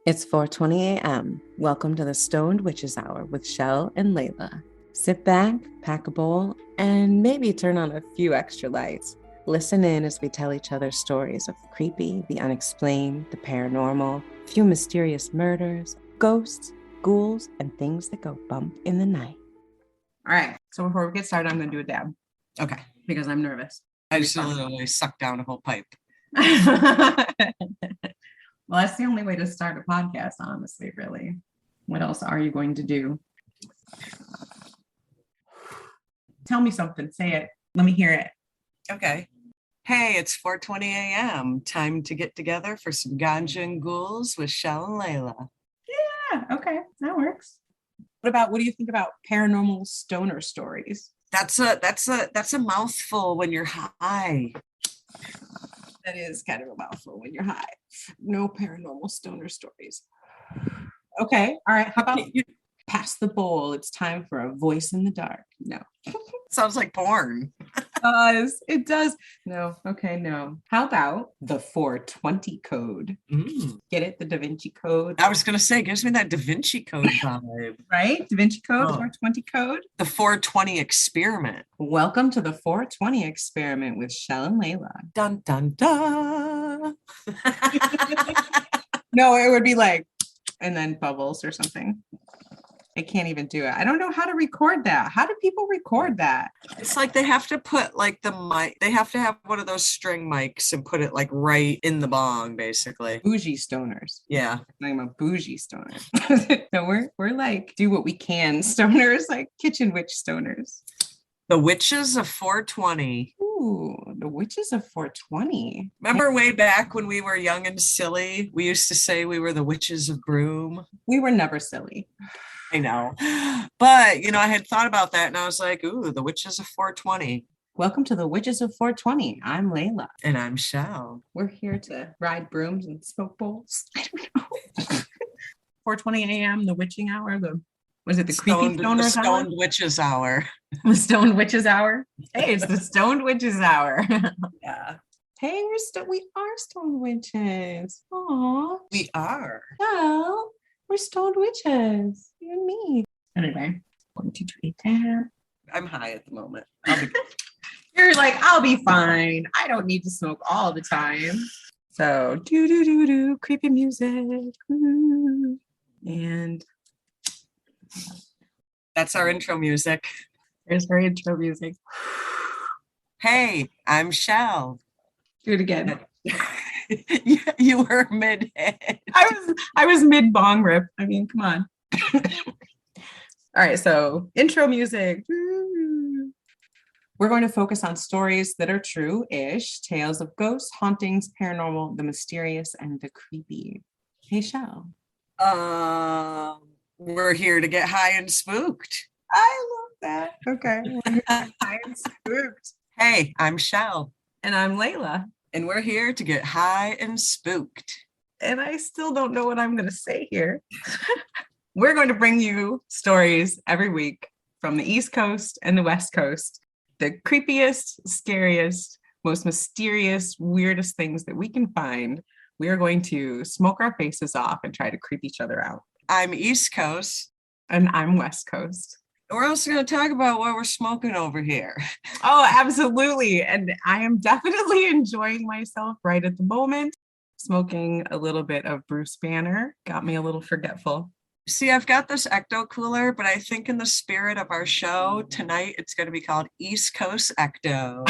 It's 4:20 a.m. Welcome to the Stoned Witches Hour with Shell and Layla. Sit back, pack a bowl, and maybe turn on a few extra lights. Listen in as we tell each other stories of creepy, the unexplained, the paranormal, a few mysterious murders, ghosts, ghouls, and things that go bump in the night. All right. So before we get started, I'm going to do a dab. Okay. Because I'm nervous. I just literally sucked down a whole pipe. Well, that's the only way to start a podcast, honestly, really. What else are you going to do? Tell me something. Say it. Let me hear it. Okay. Hey, it's 4:20 a.m. Time to get together for some ganja and ghouls with Shell and Layla. Yeah. Okay. What do you think about paranormal stoner stories? That's a mouthful when you're high. That is kind of a mouthful when you're high. No paranormal stoner stories. Okay. All right. How about you pass the bowl? It's time for a voice in the dark. No. Sounds like porn. It does. No. Okay. No. How about the 420 code? Get it? The Da Vinci Code. I was going to say, gives me that Da Vinci Code vibe. Right? Da Vinci Code, Oh. 420 code. The 420 experiment. Welcome to the 420 experiment with Shell and Layla. Dun, dun, dun. No, it would be like, and then bubbles or something. I can't even do it. I don't know how to record that. How do people record that? It's like they have to put like the mic, they have to have one of those string mics and put it like right in the bong, basically. Bougie stoners. Yeah. I'm a bougie stoner. No, we're like do what we can stoners, like kitchen witch stoners. The Witches of 420. Ooh, the witches of 420. Remember way back when we were young and silly, we used to say we were the Witches of Broom. We were never silly. I know. But, I had thought about that and I was like, ooh, the Witches of 420. Welcome to the Witches of 420. I'm Layla. And I'm Shell. We're here to ride brooms and smoke bowls. I don't know. 4:20 a.m., the witching hour, the creepy stoners the stoned witches hour. The stoned witches hour. Hey, it's the stoned witches hour. Yeah. Hey, we are stoned witches. Aw. We are. Well, we're stoned witches. You and me. Anyway, going to do a dab. I'm high at the moment. I'll be good. You're like, I'll be fine. I don't need to smoke all the time. So do creepy music. And that's our intro music. There's our intro music. Hey, I'm Shell. Do it again. You were mid-hit. I was mid bong rip. I mean, come on. All right, so intro music. We're going to focus on stories that are true-ish, tales of ghosts, hauntings, paranormal, the mysterious, and the creepy. Hey, Shell. We're here to get high and spooked. I love that. Okay. High and spooked. Hey, I'm Shell. And I'm Layla. And we're here to get high and spooked. And I still don't know what I'm going to say here. We're going to bring you stories every week from the East Coast and the West Coast. The creepiest, scariest, most mysterious, weirdest things that we can find. We are going to smoke our faces off and try to creep each other out. I'm East Coast. And I'm West Coast. We're also going to talk about what we're smoking over here. Oh, absolutely. And I am definitely enjoying myself right at the moment. Smoking a little bit of Bruce Banner. Got me a little forgetful. See, I've got this Ecto Cooler, but I think in the spirit of our show tonight, it's going to be called East Coast Ecto.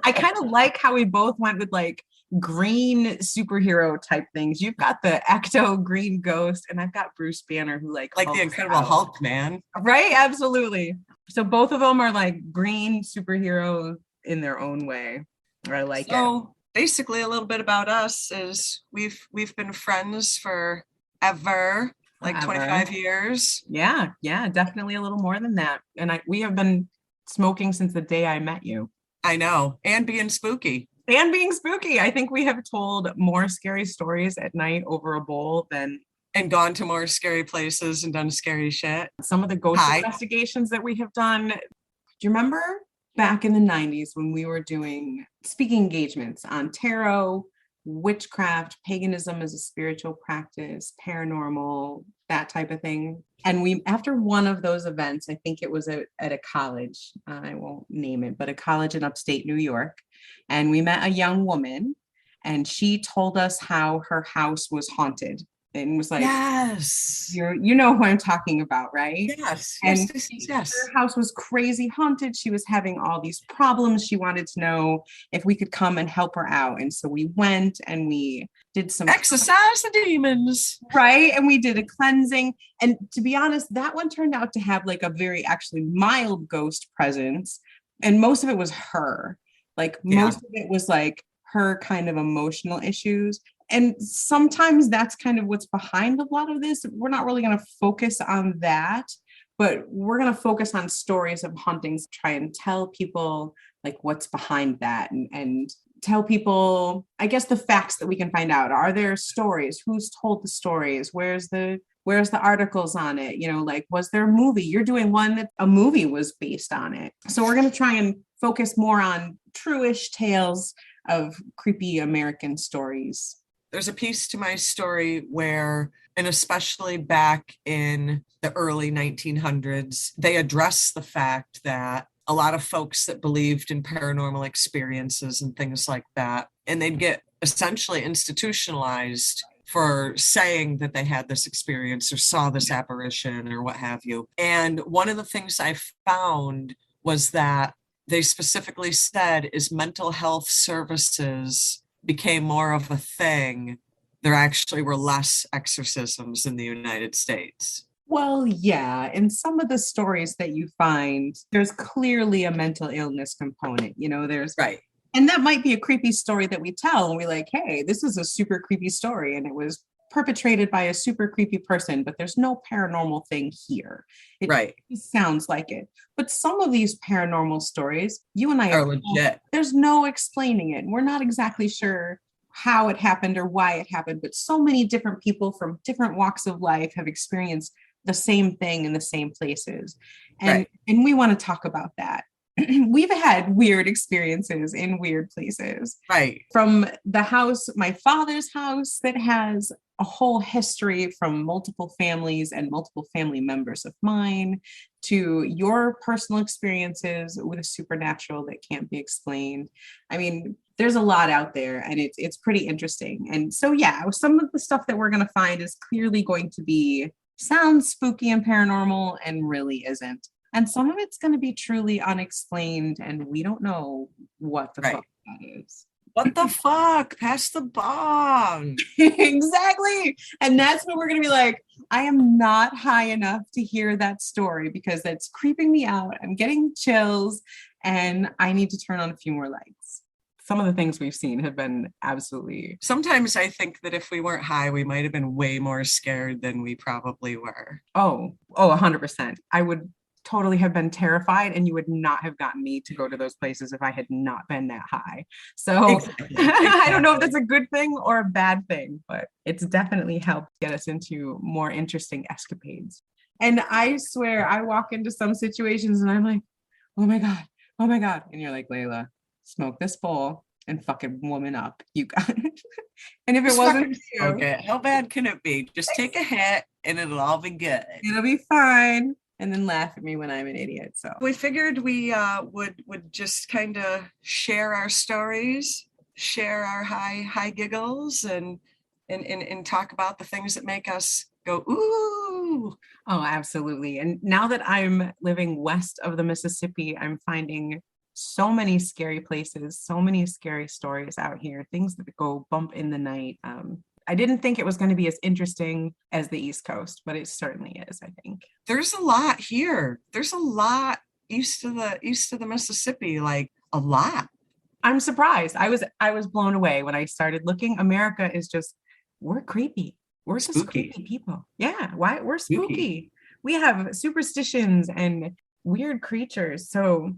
I kind of like how we both went with like green superhero type things. You've got the Ecto Green Ghost, and I've got Bruce Banner, who like the Incredible Hulk, man. Right? Absolutely. So both of them are like green superheroes in their own way. I like it. So basically, a little bit about us is we've been friends forever. Like 25 years. Yeah, definitely a little more than that. And we have been smoking since the day I met you. I know. And being spooky. I think we have told more scary stories at night over a bowl than... And gone to more scary places and done scary shit. Some of the ghost investigations that we have done. Do you remember back in the 90s when we were doing speaking engagements on tarot, witchcraft, paganism as a spiritual practice, paranormal, that type of thing. And we, after one of those events, I think it was at a college, I won't name it, but a college in upstate New York. And we met a young woman, and she told us how her house was haunted, and was like, yes, you know who I'm talking about, right? yes, And yes. her house was crazy haunted. She was having all these problems. She wanted to know if we could come and help her out. And so we went and we did some Exorcise the demons. right. And we did a cleansing. And to be honest, that one turned out to have like a very actually mild ghost presence. And most of it was her. Like most of it was like her kind of emotional issues. And sometimes that's kind of what's behind a lot of this. We're not really going to focus on that, but we're going to focus on stories of hauntings, try and tell people like what's behind that, and tell people, I guess, the facts that we can find out. Are there stories? Who's told the stories? Where's the articles on it? You know, like, was there a movie? You're doing one that a movie was based on it. So we're going to try and focus more on true-ish tales of creepy American stories. There's a piece to my story where, and especially back in the early 1900s, they address the fact that a lot of folks that believed in paranormal experiences and things like that, and they'd get essentially institutionalized for saying that they had this experience or saw this apparition or what have you. And one of the things I found was that they specifically said is mental health services became more of a thing, there actually were less exorcisms in the United States. Well, yeah. In some of the stories that you find, there's clearly a mental illness component. You know, there's right. And that might be a creepy story that we tell, and we're like, hey, this is a super creepy story, and it was perpetrated by a super creepy person, but there's no paranormal thing here. It sounds like it. But some of these paranormal stories, you and I are legit. There's no explaining it. We're not exactly sure how it happened or why it happened, but so many different people from different walks of life have experienced the same thing in the same places. And we want to talk about that. We've had weird experiences in weird places. Right. From the house, my father's house, that has a whole history from multiple families and multiple family members of mine, to your personal experiences with a supernatural that can't be explained. I mean, there's a lot out there, and it's pretty interesting. And so, yeah, some of the stuff that we're going to find is clearly going to be sounds spooky and paranormal and really isn't. And some of it's going to be truly unexplained, and we don't know what the fuck that is. What the fuck? Pass the bomb. Exactly. And that's when we're going to be like, I am not high enough to hear that story because that's creeping me out. I'm getting chills, and I need to turn on a few more lights. Some of the things we've seen have been absolutely... Sometimes I think that if we weren't high, we might have been way more scared than we probably were. Oh, 100%. I would totally have been terrified, and you would not have gotten me to go to those places if I had not been that high. So exactly. I don't know if that's a good thing or a bad thing, but it's definitely helped get us into more interesting escapades. And I swear, I walk into some situations and I'm like, oh my God. And you're like, Layla, smoke this bowl and fucking woman up. You got it. And if it wasn't you, okay, how bad can it be? Just take a hit and it'll all be good. It'll be fine. And then laugh at me when I'm an idiot. So we figured we would just kind of share our stories, share our high giggles, and talk about the things that make us go ooh. Oh, absolutely. And now that I'm living west of the Mississippi, I'm finding so many scary places, so many scary stories out here, things that go bump in the night. I didn't think it was going to be as interesting as the East Coast, but it certainly is, I think. There's a lot here. There's a lot east of the Mississippi, like a lot. I'm surprised. I was blown away when I started looking. America is just, we're creepy. We're just spooky. Creepy people. Yeah. Why? We're spooky. We have superstitions and weird creatures. So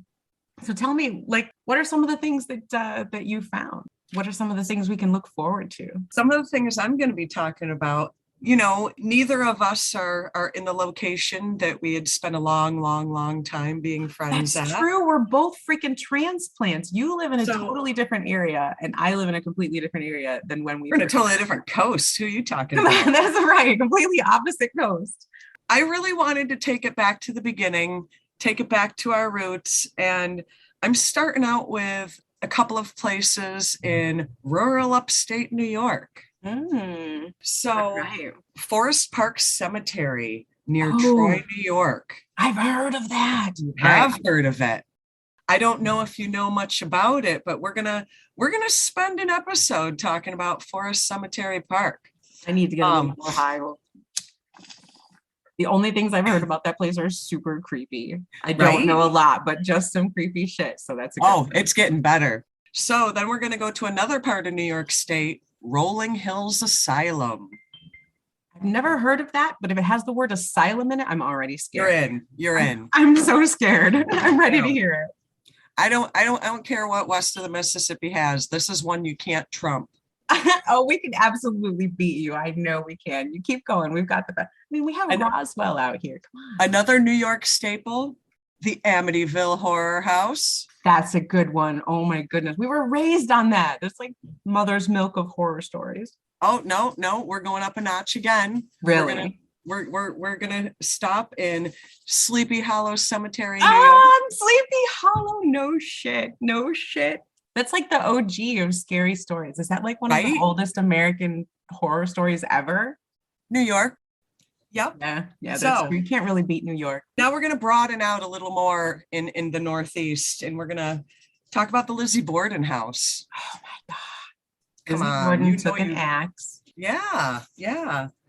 tell me, like, what are some of the things that you found? What are some of the things we can look forward to? Some of the things I'm going to be talking about neither of us are in the location that we had spent a long, long, long time being friends That's at. true. We're both freaking transplants. You live in a So- totally different area, and I live in a completely different area than when we We're in a first totally met. different coast. Who are you talking about? That's right. Completely opposite coast. I really wanted to take it back to the beginning, take it back to our roots. And I'm starting out with a couple of places in rural upstate New York. So Right. Forest Park Cemetery near Oh. Troy, New York. I've heard of that. Have heard of it. I don't know if you know much about it, but we're gonna spend an episode talking about Forest Cemetery Park. I need to get a little more high. The only things I've heard about that place are super creepy. I don't Right? know a lot, but just some creepy shit. So that's a good Oh, it's getting better. So then we're gonna go to another part of New York State, Rolling Hills Asylum. I've never heard of that, but if it has the word asylum in it, I'm already scared. You're in. I'm so scared. I'm ready to hear it. I don't care what west of the Mississippi has. This is one you can't trump. Oh, we can absolutely beat you. I know we can. You keep going. We've got the best. I mean, we have Roswell out here. Come on. Another New York staple, the Amityville Horror House. That's a good one. Oh my goodness. We were raised on that. It's like mother's milk of horror stories. Oh, no, we're going up a notch again. Really? We're gonna stop in Sleepy Hollow Cemetery, New York. Sleepy Hollow. No shit. That's like the OG of scary stories. Is that like one of the oldest American horror stories ever? New York. Yep. Yeah. So you can't really beat New York. Now we're gonna broaden out a little more in the Northeast, and we're gonna talk about the Lizzie Borden house. Oh my God. Come Lizzie on, Borden took an axe. Yeah.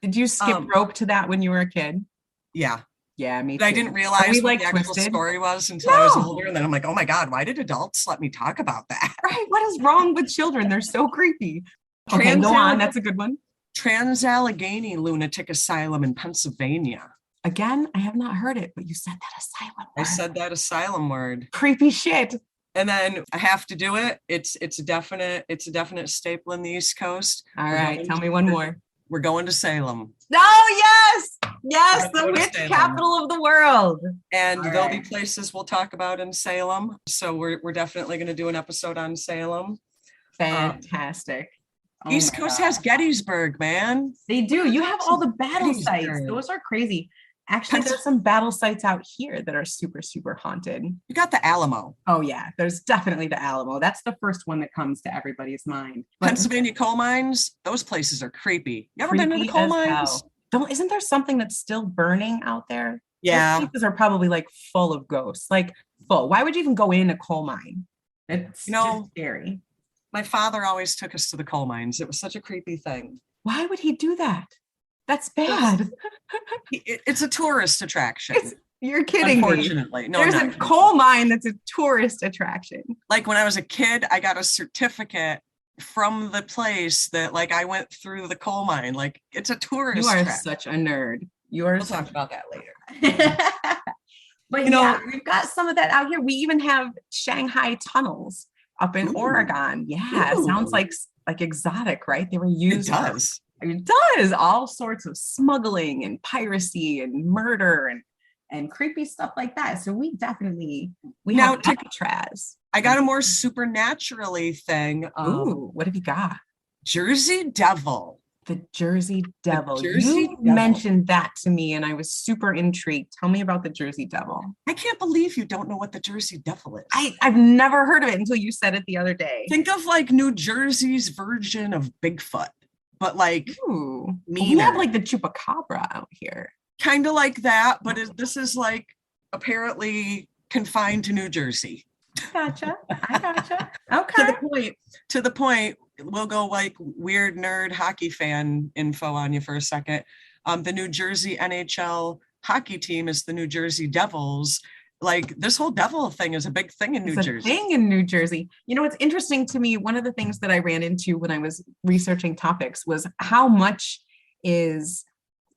Did you skip rope to that when you were a kid? Yeah. Yeah, me too. But I didn't realize what the actual story was until I was older. And then I'm like, oh my God, why did adults let me talk about that? Right. What is wrong with children? They're so creepy. Okay, go on. That's a good one. Trans-Allegheny Lunatic Asylum in Pennsylvania. Again, I have not heard it, but you said that asylum word. I said that asylum word. Creepy shit. And then I have to do it. It's a definite staple in the East Coast. All right, tell me one more. We're going to Salem. Oh, yes, the witch capital of the world. And there'll be places we'll talk about in Salem. So we're definitely going to do an episode on Salem. Fantastic. East Coast has Gettysburg, man. They do. You have all the battle sites. Those are crazy. Actually, there's some battle sites out here that are super, super haunted. You got the Alamo. Oh, yeah. There's definitely the Alamo. That's the first one that comes to everybody's mind. But Pennsylvania coal mines, those places are creepy. You ever been to the coal mines? Isn't there something that's still burning out there? Yeah. Those places are probably like full of ghosts, like full. Why would you even go in a coal mine? It's just scary. My father always took us to the coal mines. It was such a creepy thing. Why would he do that? That's bad. It's a tourist attraction. You're kidding Unfortunately. me. No, there's a coal mine that's a tourist attraction. Like when I was a kid, I got a certificate from the place that like I went through the coal mine. Like it's a tourist. You are attraction. such a nerd. We'll talk about that later. But we've got some of that out here. We even have Shanghai tunnels up in Oregon. Yeah, it sounds like exotic, right? They were used. It does all sorts of smuggling and piracy and murder and creepy stuff like that. So we have Alcatraz. I got a more supernaturally thing. Ooh, what have you got? Jersey Devil. The Jersey Devil. You mentioned that to me and I was super intrigued. Tell me about the Jersey Devil. I can't believe you don't know what the Jersey Devil is. I've never heard of it until you said it the other day. Think of like New Jersey's version of Bigfoot. But like, we have like the chupacabra out here. Kind of like that, but this is like apparently confined to New Jersey. I gotcha. Okay. To the point, we'll go like weird nerd hockey fan info on you for a second. The New Jersey NHL hockey team is the New Jersey Devils. Like this whole devil thing is a big thing in New Jersey. You know, what's interesting to me, one of the things that I ran into when I was researching topics was how much is,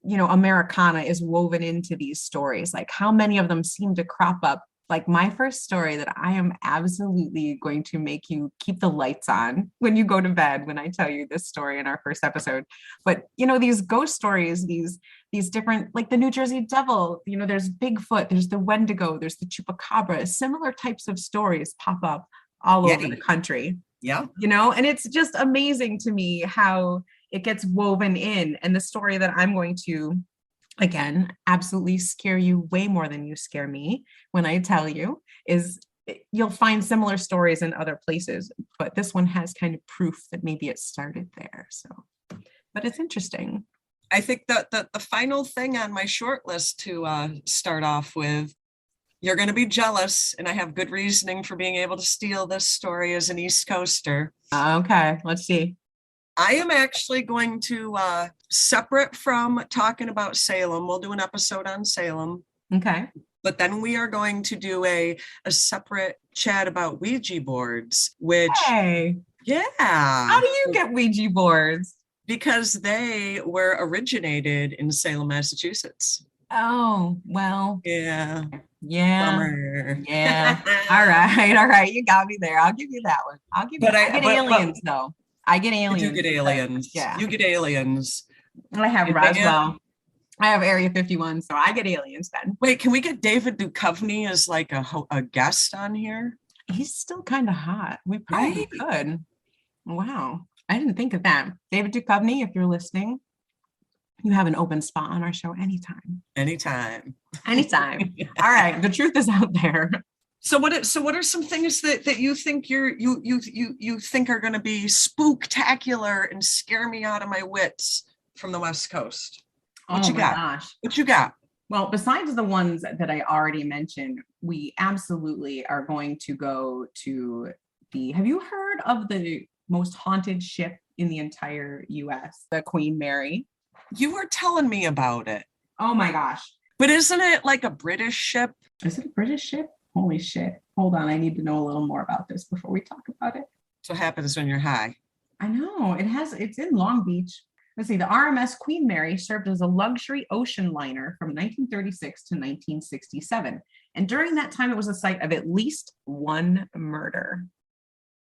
Americana is woven into these stories. Like how many of them seem to crop up Like my first story that I am absolutely going to make you keep the lights on when you go to bed when I tell you this story in our first episode. But you know, these ghost stories, these different, like the New Jersey Devil, you know, there's Bigfoot, there's the Wendigo, there's the Chupacabra, similar types of stories pop up all over the country. Yeah. You know, and it's just amazing to me how it gets woven in. And the story that I'm going to, again, absolutely scare you way more than you scare me when I tell you, is you'll find similar stories in other places, but this one has kind of proof that maybe it started there. So, but it's interesting. I think that the final thing on my short list to start off with, you're going to be jealous, and I have good reasoning for being able to steal this story as an East Coaster. Okay, let's see. I am actually going to, separate from talking about Salem, we'll do an episode on Salem. Okay. But then we are going to do a separate chat about Ouija boards, which, hey, yeah. How do you get Ouija boards? Because they were originated in Salem, Massachusetts. Oh, well. Yeah. Bummer. Yeah. All right. You got me there. I'll give you that one. I get aliens though. I get aliens. You get aliens. Yeah. You get aliens. I have Roswell. I have Area 51, so I get aliens then. Wait, can we get David Duchovny as like a guest on here? He's still kind of hot. We probably could. Wow. I didn't think of that. David Duchovny, if you're listening, you have an open spot on our show anytime. Anytime. All right. The truth is out there. So what are some things that you think you think are going to be spooktacular and scare me out of my wits from the West Coast? What you got? Gosh. What you got? Well, besides the ones that I already mentioned, we absolutely are going to go to have you heard of the most haunted ship in the entire US, the Queen Mary? You were telling me about it. Oh my gosh. But isn't it like a British ship? Is it a British ship? Holy shit. Hold on. I need to know a little more about this before we talk about it. That's what happens when you're high. I know. It's in Long Beach. Let's see. The RMS Queen Mary served as a luxury ocean liner from 1936 to 1967. And during that time, it was a site of at least one murder.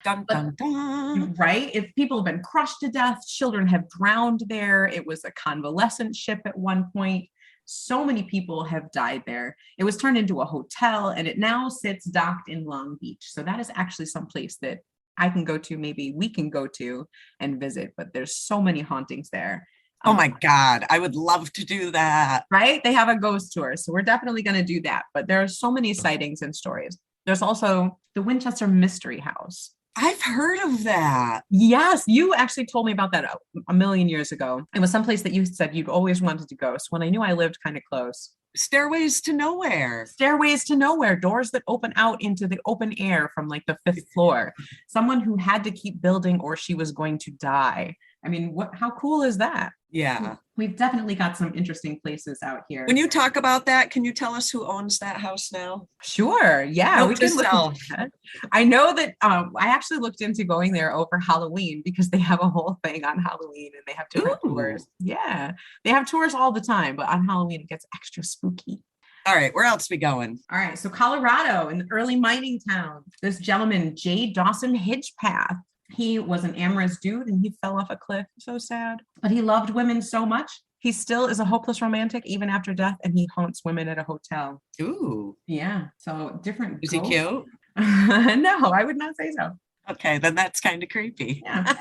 Dun, dun, dun. Right? If people have been crushed to death, children have drowned there. It was a convalescent ship at one point. So many people have died there. It was turned into a hotel, and it now sits docked in Long Beach. So that is actually some place that I can go to, maybe we can go to and visit, but there's so many hauntings there. Oh my God, I would love to do that. Right? They have a ghost tour, so we're definitely going to do that. But there are so many sightings and stories. There's also the Winchester Mystery House. I've heard of that. Yes, you actually told me about that a million years ago. It was someplace that you said you'd always wanted to go. So when I knew I lived kind of close. Stairways to nowhere. Stairways to nowhere. Doors that open out into the open air from like the 5th floor. Someone who had to keep building or she was going to die. I mean, how cool is that? Yeah. We've definitely got some interesting places out here. When you talk about that, can you tell us who owns that house now? Sure. Yeah. We can look that. I know that I actually looked into going there over Halloween because they have a whole thing on Halloween and they have different tours. Yeah. They have tours all the time, but on Halloween it gets extra spooky. All right. Where else we going? All right. So Colorado, in the early mining town, this gentleman, J. Dawson Hedgepath, he was an amorous dude and he fell off a cliff. So sad. But he loved women so much. He still is a hopeless romantic even after death, and he haunts women at a hotel. Ooh. Yeah. So different. Is he cute? No, I would not say so. Okay, then that's kind of creepy. Yeah.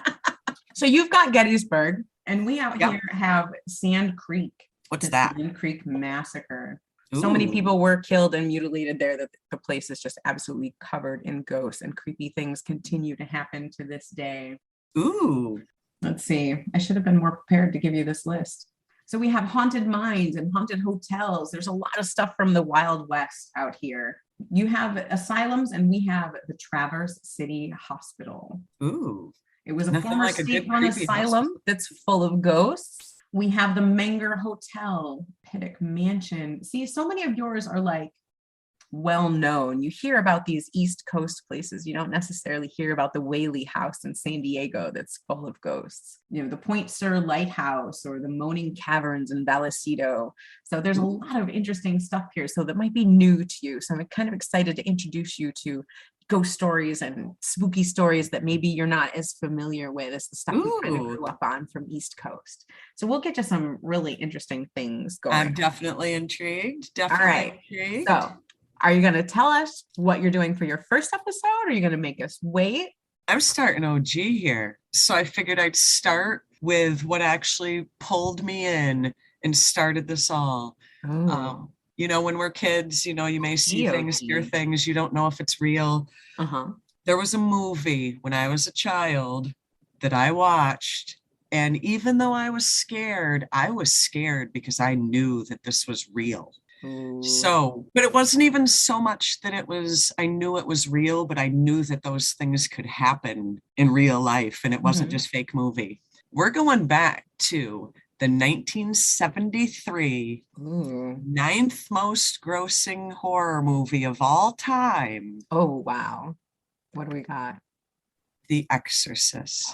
So you've got Gettysburg, and we out here have Sand Creek. What's that? Sand Creek Massacre. Ooh. So many people were killed and mutilated there that the place is just absolutely covered in ghosts, and creepy things continue to happen to this day. Ooh. Let's see. I should have been more prepared to give you this list. So we have haunted mines and haunted hotels. There's a lot of stuff from the Wild West out here. You have asylums, and we have the Traverse City Hospital. Ooh. It was a former state-run asylum that's full of ghosts. We have the Menger Hotel, Pittock Mansion. See, so many of yours are like well known. You hear about these East Coast places. You don't necessarily hear about the Whaley House in San Diego that's full of ghosts. You know, the Point Sur Lighthouse or the Moaning Caverns in Vallecito. So there's a lot of interesting stuff here. So that might be new to you. So I'm kind of excited to introduce you to ghost stories and spooky stories that maybe you're not as familiar with as the stuff you kind of grew up on from East Coast. So we'll get to some really interesting things going. I'm definitely intrigued. Definitely All right. intrigued. So are you going to tell us what you're doing for your first episode, or are you going to make us wait? I'm starting OG here. So I figured I'd start with what actually pulled me in and started this all. You know, when we're kids, you know, you may see things, hear things, you don't know if it's real. There was a movie when I was a child that I watched, and even though I was scared because I knew that this was real. So, but it wasn't even so much that I knew it was real, but I knew that those things could happen in real life, and it wasn't just fake movie. We're going back to the 1973 ninth most grossing horror movie of all time. Oh, wow. What do we got? The Exorcist.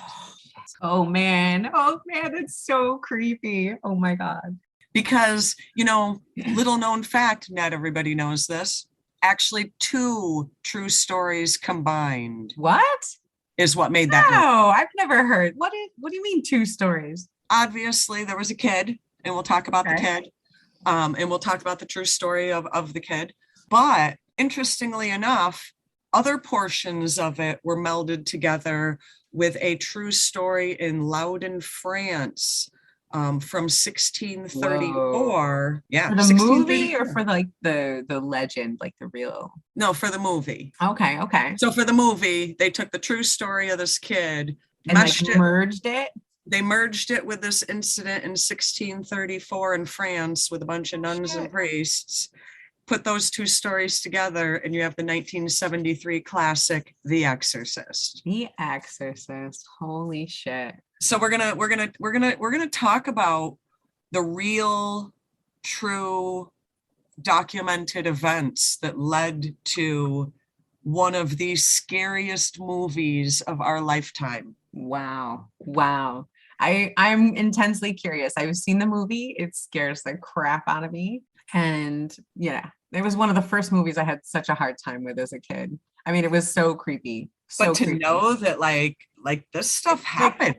Oh man, that's so creepy. Oh my God. Because, you know, little known fact, not everybody knows this, actually 2 true stories combined. What? Is what made that movie. No, I've never heard. What do you mean 2 stories? Obviously, there was a kid, and we'll talk about the kid. And we'll talk about the true story of the kid. But interestingly enough, other portions of it were melded together with a true story in Loudun, France, from 1634. Whoa. Yeah. For the movie or for like the legend, like the real? No, for the movie. Okay. So for the movie, they took the true story of this kid and merged it. They merged it with this incident in 1634 in France with a bunch of nuns and priests, put those 2 stories together, and you have the 1973 classic, The Exorcist. The Exorcist. Holy shit. So we're gonna talk about the real, true, documented events that led to one of the scariest movies of our lifetime. Wow. I'm intensely curious. I've seen the movie. It scares the crap out of me. And yeah, it was one of the first movies I had such a hard time with as a kid. I mean, it was so creepy. But to know that like this stuff happened.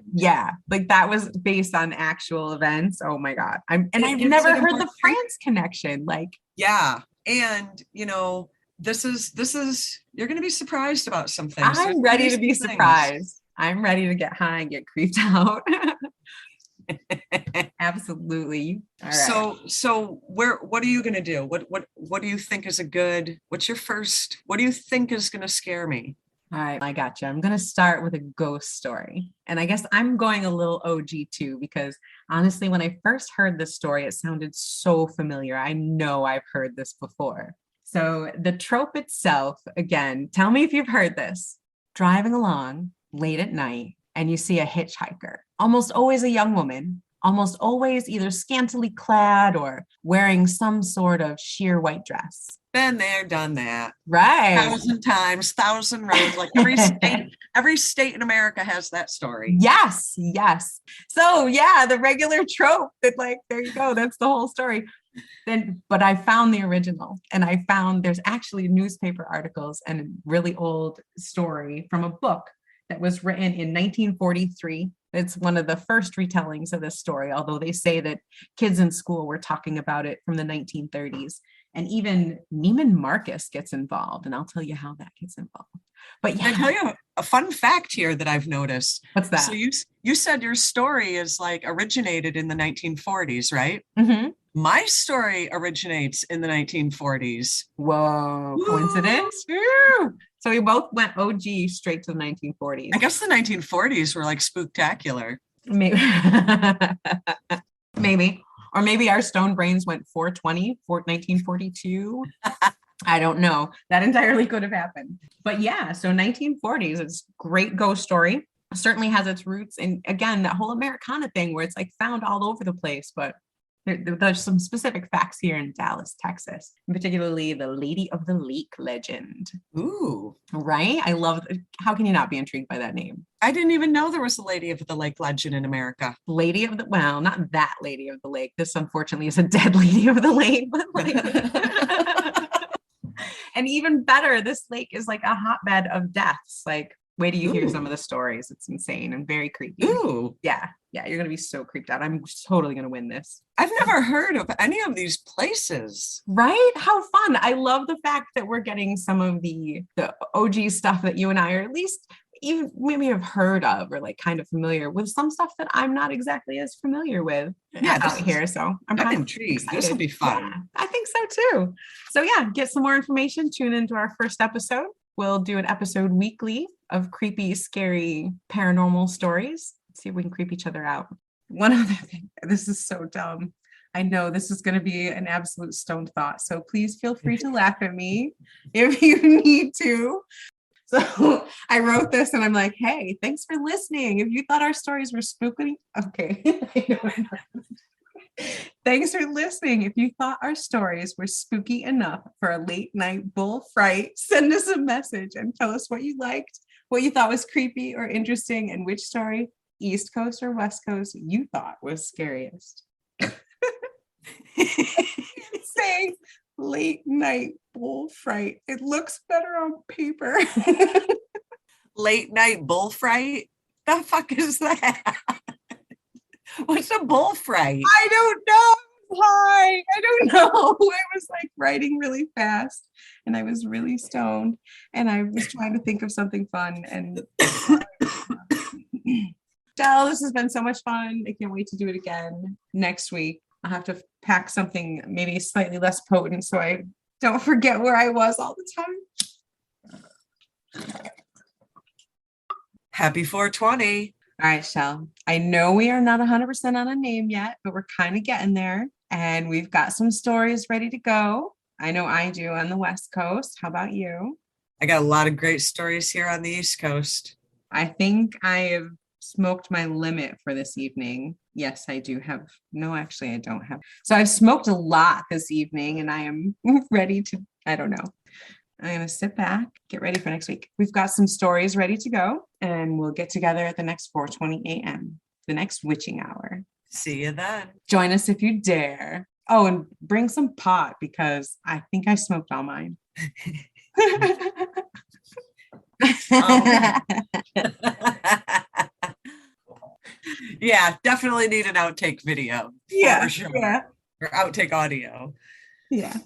Like that was based on actual events. Oh my God. I've never heard the France connection. Like, yeah. And you know, this is you're gonna be surprised about some things. I'm ready to be surprised. I'm ready to get high and get creeped out. Absolutely. All right. So what are you going to do? What do you think is what do you think is going to scare me? All right, I got you. I'm going to start with a ghost story. And I guess I'm going a little OG too, because honestly, when I first heard this story, it sounded so familiar. I know I've heard this before. So the trope itself, again, tell me if you've heard this. Driving along late at night and you see a hitchhiker, almost always a young woman, almost always either scantily clad or wearing some sort of sheer white dress. Been there, done that. Right. 1,000 times, 1,000 roads. Like every state in America has that story. Yes. So yeah, the regular trope that like, there you go. That's the whole story. But I found the original, and I found there's actually newspaper articles and a really old story from a book that was written in 1943. It's one of the first retellings of this story, although they say that kids in school were talking about it from the 1930s. And even Neiman Marcus gets involved, and I'll tell you how that gets involved. But yeah. Can I tell you a fun fact here that I've noticed? What's that? So you said your story is like originated in the 1940s, right? Mm-hmm. My story originates in the 1940s. Whoa, coincidence? Woo! So we both went OG straight to the 1940s. I guess the 1940s were like spooktacular. Maybe. Maybe. Or maybe our stone brains went 420, 1942. I don't know. That entirely could have happened. But yeah, so 1940s, it's a great ghost story. Certainly has its roots in, again, that whole Americana thing where it's like found all over the place. But There's some specific facts here in Dallas, Texas, particularly the Lady of the Lake legend. Ooh. Right? I love, how can you not be intrigued by that name? I didn't even know there was a Lady of the Lake legend in America. Lady of the, well, not that Lady of the Lake. This unfortunately is a dead Lady of the Lake, but like, and even better, this lake is like a hotbed of deaths. Like, wait till you hear some of the stories. It's insane and very creepy. Ooh. Yeah. Yeah. You're going to be so creeped out. I'm totally going to win this. I've never heard of any of these places. Right? How fun. I love the fact that we're getting some of the OG stuff that you and I are at least even maybe have heard of or like kind of familiar with, some stuff that I'm not exactly as familiar with out here. So I'm kind of intrigued. excited. This will be fun. Yeah, I think so too. So yeah, get some more information. Tune into our first episode. We'll do an episode weekly of creepy, scary, paranormal stories. See if we can creep each other out. One other thing, this is so dumb. I know this is going to be an absolute stoned thought, so please feel free to laugh at me if you need to. So I wrote this and I'm like, hey, thanks for listening. If you thought our stories were spooky, okay. Thanks for listening. If you thought our stories were spooky enough for a late night bull fright, send us a message and tell us what you liked, what you thought was creepy or interesting, and which story, East Coast or West Coast, you thought was scariest. Saying late night bull fright. It looks better on paper. Late night bull fright? The fuck is that? What's a bull fright? I don't know. Hi. I don't know. I was like writing really fast and I was really stoned and I was trying to think of something fun. And Del, this has been so much fun. I can't wait to do it again next week. I'll have to pack something maybe slightly less potent so I don't forget where I was all the time. Happy 420. All right, Shell. I know we are not 100% on a name yet, but we're kind of getting there. And we've got some stories ready to go. I know I do on the West Coast. How about you? I got a lot of great stories here on the East Coast. I think I have smoked my limit for this evening. Yes, I do have. No, actually, I don't have. So I've smoked a lot this evening and I am ready to, I don't know. I'm going to sit back, get ready for next week. We've got some stories ready to go and we'll get together at the next 4:20 a.m., the next witching hour. See you then. Join us if you dare. Oh, and bring some pot because I think I smoked all mine. Yeah, definitely need an outtake video. Yeah, for sure. Yeah. Or outtake audio. Yeah.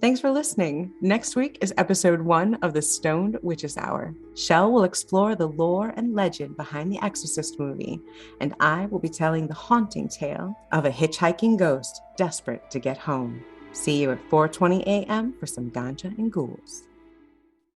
Thanks for listening. Next week is episode 1 of the Stoned Witches Hour. Shell will explore the lore and legend behind the Exorcist movie, and I will be telling the haunting tale of a hitchhiking ghost desperate to get home. See you at 4:20 a.m. for some ganja and ghouls.